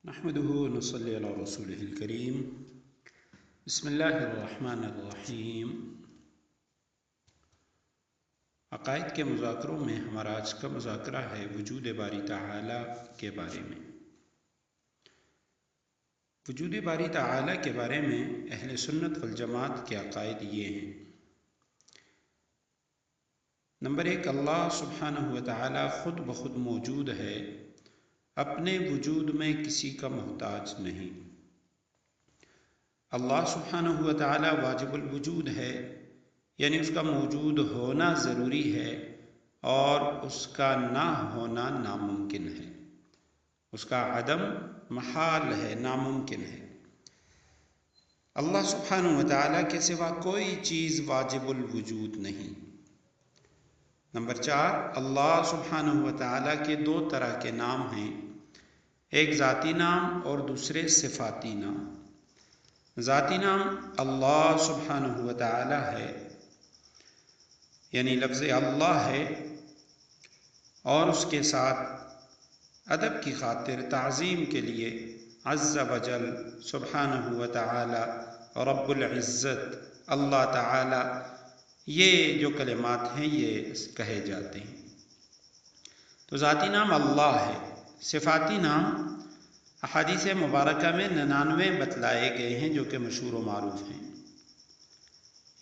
نحمده ونصلي على رسوله الكريم بسم اللہ الرحمن الرحیم۔ عقائد کے مذاکروں میں ہمارا آج کا مذاکرہ ہے وجود باری تعالی کے بارے میں۔ وجود باری تعالی کے بارے میں اہل سنت والجماعت کے عقائد یہ ہیں۔ نمبر 1، اللہ سبحانہ وتعالی خود بخود موجود ہے، اپنے وجود میں کسی کا محتاج نہیں۔ اللہ سبحانہ وتعالی واجب الوجود ہے، یعنی اس کا موجود ہونا ضروری ہے اور اس کا نہ ہونا ناممکن ہے، اس کا عدم محال ہے، ناممکن ہے۔ اللہ سبحانہ وتعالی کے سوا کوئی چیز واجب الوجود نہیں۔ نمبر 4، اللہ سبحانہ وتعالی کے 2 طرح کے نام ہیں، ایک ذاتی نام اور دوسرے صفاتی نام۔ ذاتی نام اللہ سبحانہ وتعالی ہے، یعنی لفظ اللہ ہے، اور اس کے ساتھ ادب کی خاطر تعظیم کے لیے عز وجل سبحانہ وتعالی رب العزت اللہ تعالی، یہ جو کلمات ہیں یہ کہے جاتے ہیں۔ تو ذاتی نام اللہ ہے۔ صفاتی نام احادیث مبارکہ میں 99 بتلائے گئے ہیں جو کہ مشہور و معروف ہیں۔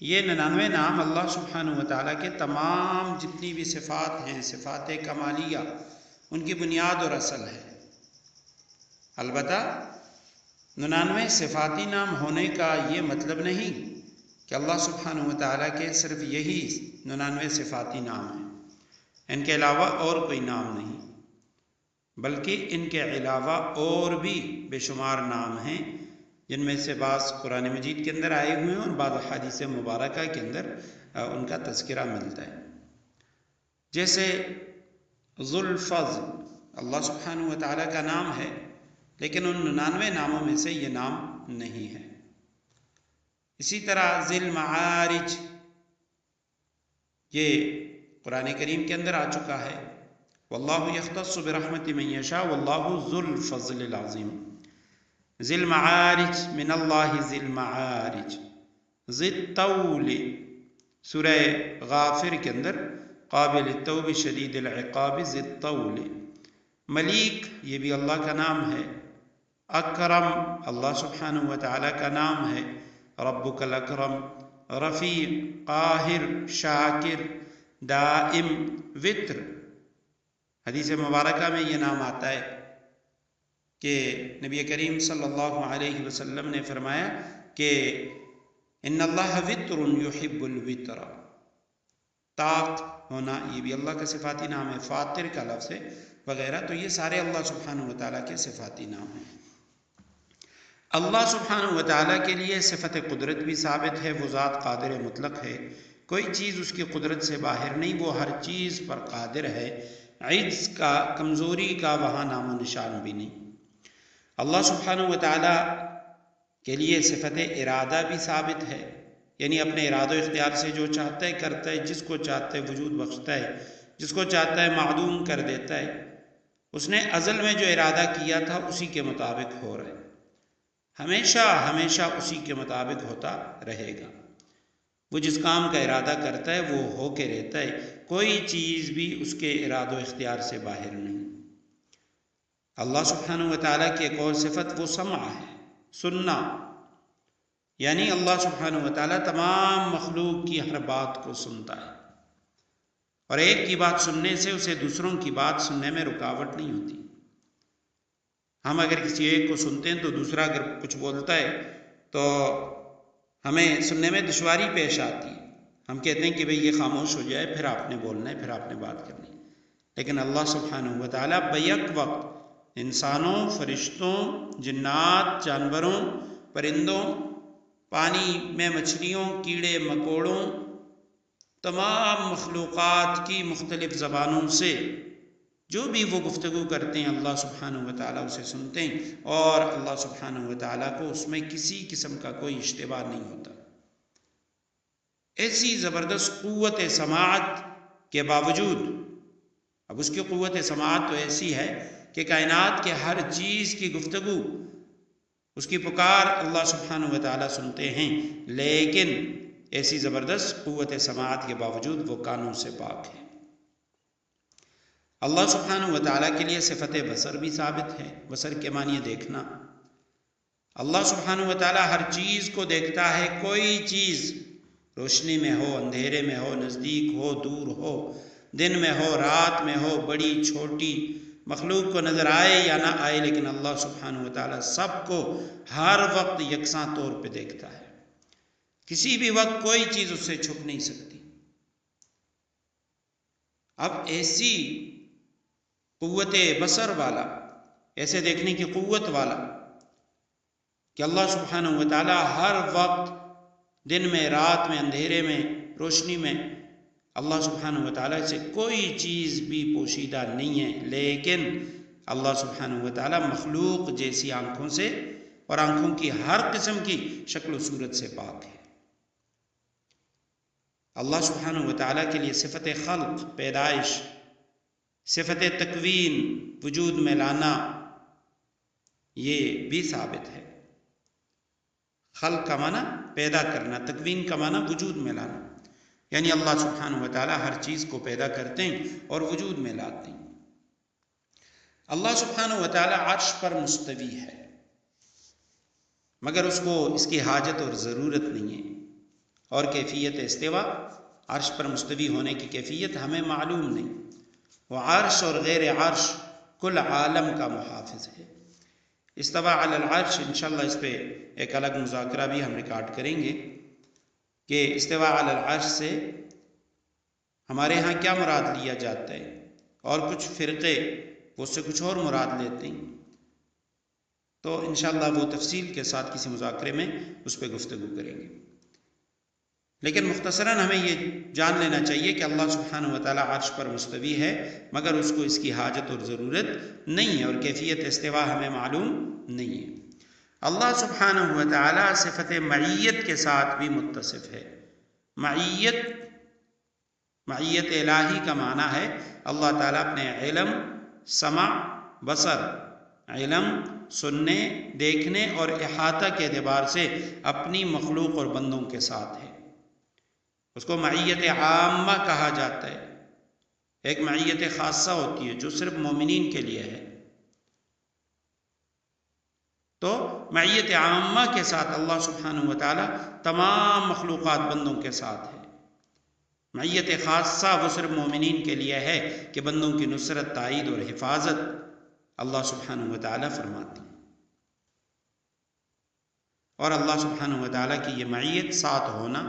یہ 99 نام اللہ سبحانہ وتعالی کے تمام جتنی بھی صفات ہیں، صفات کمالیہ، ان کی بنیاد اور اصل ہے۔ البتہ 99 صفاتی نام ہونے کا یہ مطلب نہیں کہ اللہ سبحانہ وتعالی کے صرف یہی 99 صفاتی نام ہیں، ان کے علاوہ اور کوئی نام نہیں، بلکہ ان کے علاوہ اور بھی بے شمار نام ہیں، جن میں سے بعض قرآن مجید کے اندر آئے ہوئے ہیں اور بعض حدیث مبارکہ کے اندر ان کا تذکرہ ملتا ہے۔ جیسے ذو الفضل اللہ سبحانہ وتعالی کا نام ہے، لیکن ان 99 ناموں میں سے یہ نام نہیں ہے۔ اسی طرح ذی المعارج، یہ قرآن کریم کے اندر آ چکا ہے، واللہ یختص برحمت من یشاء واللہ ذو الفضل العظیم۔ ذی المعارج من اللہ ذی المعارج۔ ذی الطول سورہ غافر کے اندر قابل التوب شدید العقاب ذی الطول۔ ملیک یہ بھی اللہ کا نام ہے۔ اکرم اللہ سبحانہ وتعالی کا نام ہے، ربک الاکرم۔ رفیع، قاہر، شاکر، دائم، وتر۔ حدیث مبارکہ میں یہ نام آتا ہے کہ نبی کریم صلی اللہ علیہ وسلم نے فرمایا کہ ان اللہ وتر یحب الوتر۔ طاق ہونا یہ بھی اللہ کا صفاتی نام ہے، فاطر کا لفظ ہے وغیرہ، تو یہ سارے اللہ سبحانہ وتعالی کے صفاتی نام ہیں۔ اللہ سبحانہ وتعالی کے لیے صفت قدرت بھی ثابت ہے، وہ ذات قادر مطلق ہے، کوئی چیز اس کی قدرت سے باہر نہیں، وہ ہر چیز پر قادر ہے، عجز کا، کمزوری کا وہاں نام و نشان بھی نہیں۔ اللہ سبحانہ وتعالی کے لیے صفت ارادہ بھی ثابت ہے، یعنی اپنے ارادہ و اختیار سے جو چاہتا ہے کرتا ہے، جس کو چاہتا ہے وجود بخشتا ہے، جس کو چاہتا ہے معدوم کر دیتا ہے۔ اس نے ازل میں جو ارادہ کیا تھا اسی کے مطابق ہو رہا ہے، ہمیشہ ہمیشہ اسی کے مطابق ہوتا رہے گا۔ وہ جس کام کا ارادہ کرتا ہے وہ ہو کے رہتا ہے، کوئی چیز بھی اس کے ارادہ و اختیار سے باہر نہیں۔ اللہ سبحانہ وتعالی کی ایک اور صفت وہ سمع ہے، سننا، یعنی اللہ سبحانہ وتعالی تمام مخلوق کی ہر بات کو سنتا ہے، اور ایک کی بات سننے سے اسے دوسروں کی بات سننے میں رکاوٹ نہیں ہوتی۔ ہم اگر کسی ایک کو سنتے ہیں تو دوسرا اگر کچھ بولتا ہے تو ہمیں سننے میں دشواری پیش آتی ہے، ہم کہتے ہیں کہ بھئی یہ خاموش ہو جائے، پھر آپ نے بولنا ہے، پھر آپ نے بات کرنی ہے۔ لیکن اللہ سبحانہ وتعالی بیک وقت انسانوں، فرشتوں، جنات، جانوروں، پرندوں، پانی میں مچھلیوں، کیڑے مکوڑوں، تمام مخلوقات کی مختلف زبانوں سے جو بھی وہ گفتگو کرتے ہیں اللہ سبحانہ وتعالی اسے سنتے ہیں، اور اللہ سبحانہ وتعالی کو اس میں کسی قسم کا کوئی اشتباہ نہیں ہوتا۔ ایسی زبردست قوت سماعت کے باوجود، اب اس کی قوت سماعت تو ایسی ہے کہ کائنات کے ہر چیز کی گفتگو، اس کی پکار اللہ سبحانہ و تعالیٰ سنتے ہیں، لیکن ایسی زبردست قوت سماعت کے باوجود وہ کانوں سے پاک ہے۔ اللہ سبحانہ و تعالیٰ کے لیے صفت بصر بھی ثابت ہے۔ بصر کے معنی دیکھنا۔ اللہ سبحانہ و تعالیٰ ہر چیز کو دیکھتا ہے، کوئی چیز روشنی میں ہو، اندھیرے میں ہو، نزدیک ہو، دور ہو، دن میں ہو، رات میں ہو، بڑی چھوٹی مخلوق کو نظر آئے یا نہ آئے، لیکن اللہ سبحانہ و تعالیٰ سب کو ہر وقت یکساں طور پہ دیکھتا ہے۔ کسی بھی وقت کوئی چیز اس سے چھپ نہیں سکتی۔ اب ایسی قوت بصر والا، ایسے دیکھنے کی قوت والا کہ اللہ سبحانہ و تعالیٰ ہر وقت دن میں، رات میں، اندھیرے میں، روشنی میں، اللہ سبحانہ و تعالیٰ سے کوئی چیز بھی پوشیدہ نہیں ہے، لیکن اللہ سبحانہ و تعالیٰ مخلوق جیسی آنکھوں سے اور آنکھوں کی ہر قسم کی شکل و صورت سے پاک ہے۔ اللہ سبحانہ و تعالیٰ کے لیے صفت خلق، پیدائش، صفت تکوین، وجود میں لانا، یہ بھی ثابت ہے۔ خلق کا معنی پیدا کرنا، تکوین کا معنی وجود میں لانا، یعنی اللہ سبحانہ و تعالیٰ ہر چیز کو پیدا کرتے ہیں اور وجود میں لاتے ہیں۔ اللہ سبحانہ و تعالیٰ عرش پر مستوی ہے، مگر اس کو اس کی حاجت اور ضرورت نہیں ہے، اور کیفیت استوا، عرش پر مستوی ہونے کی کیفیت ہمیں معلوم نہیں۔ وہ عرش اور غیر عرش کل عالم کا محافظ ہے۔ استوا علی العرش، انشاءاللہ اس پہ ایک الگ مذاکرہ بھی ہم ریکارڈ کریں گے کہ استوا علی العرش سے ہمارے ہاں کیا مراد لیا جاتا ہے، اور کچھ فرقے اس سے کچھ اور مراد لیتے ہیں، تو انشاءاللہ وہ تفصیل کے ساتھ کسی مذاکرے میں اس پہ گفتگو کریں گے۔ لیکن مختصراً ہمیں یہ جان لینا چاہیے کہ اللہ سبحانہ و تعالیٰ عرش پر مستوی ہے، مگر اس کو اس کی حاجت اور ضرورت نہیں ہے، اور کیفیت استوا ہمیں معلوم نہیں ہے۔ اللہ سبحانہ و تعالیٰ صفت معیت کے ساتھ بھی متصف ہے۔ معیت الہی کا معنی ہے اللہ تعالیٰ اپنے علم، سمع، بصر، علم، سننے، دیکھنے اور احاطہ کے اعتبار سے اپنی مخلوق اور بندوں کے ساتھ ہے۔ اس کو معیت عامہ کہا جاتا ہے۔ ایک معیت خاصہ ہوتی ہے جو صرف مومنین کے لیے ہے۔ تو معیت عامہ کے ساتھ اللہ سبحانہ و تعالیٰ تمام مخلوقات بندوں کے ساتھ ہے۔ معیت خاصہ وہ صرف مومنین کے لیے ہے کہ بندوں کی نصرت، تائید اور حفاظت اللہ سبحانہ و تعالیٰ فرماتی ہے۔ اور اللہ سبحانہ و تعالیٰ کی یہ معیت، ساتھ ہونا،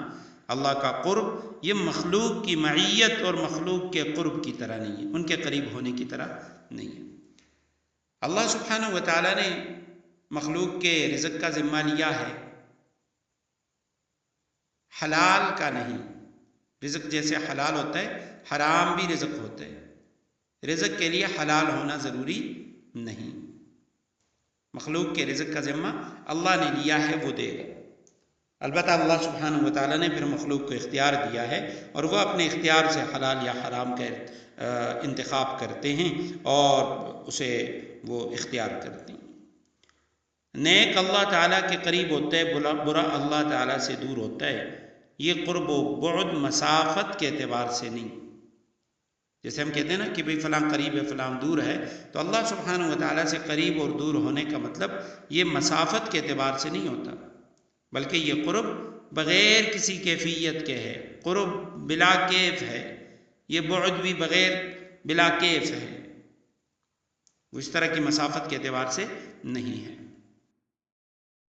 اللہ کا قرب، یہ مخلوق کی معیت اور مخلوق کے قرب کی طرح نہیں ہے، ان کے قریب ہونے کی طرح نہیں ہے۔ اللہ سبحانہ و تعالیٰ نے مخلوق کے رزق کا ذمہ لیا ہے، حلال کا نہیں۔ رزق جیسے حلال ہوتا ہے، حرام بھی رزق ہوتا ہے۔ رزق کے لیے حلال ہونا ضروری نہیں۔ مخلوق کے رزق کا ذمہ اللہ نے لیا ہے، وہ دے گا۔ البتہ اللہ سبحانہ و تعالیٰ نے پھر مخلوق کو اختیار دیا ہے، اور وہ اپنے اختیار سے حلال یا حرام کا انتخاب کرتے ہیں اور اسے وہ اختیار کرتے ہیں۔ نیک اللہ تعالیٰ کے قریب ہوتا ہے، برا اللہ تعالیٰ سے دور ہوتا ہے۔ یہ قرب و بعد مسافت کے اعتبار سے نہیں۔ جیسے ہم کہتے ہیں نا کہ بھئی فلاں قریب ہے، فلاں دور ہے، تو اللہ سبحانہ و تعالیٰ سے قریب اور دور ہونے کا مطلب یہ مسافت کے اعتبار سے نہیں ہوتا، بلکہ یہ قرب بغیر کسی کیفیت کے ہے، قرب بلا کیف ہے۔ یہ بعد بھی بغیر بلا کیف ہے، وہ اس طرح کی مسافت کے اعتبار سے نہیں ہے۔